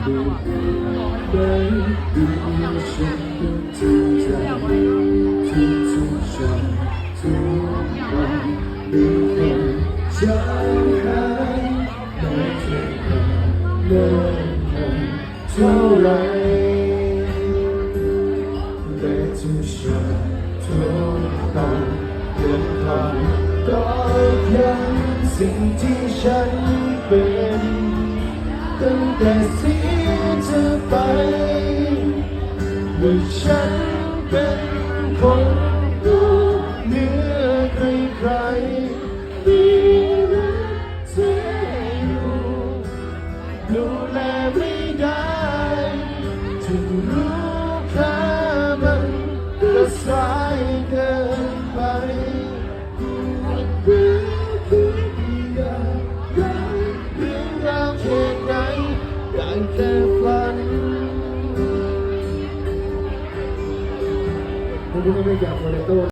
ได้ดูฉันทุกใจทุกใจทุกวันไม่เคยจางหายไม่เคยเดินเท่าไรแต่ทุกชาติทุกตอนเดินทางก็ยังสิ่งที่ฉันเป็นตั้งแต่เสียเธอไปว่าฉันเป็นคนดูเหนือใครๆมีรักเธออยู่ดูแลไม่ได้ถึงรู้ค่ามันก็สายเกินไปแต่ฝันคุณไม่อยากมาในโต๊ะ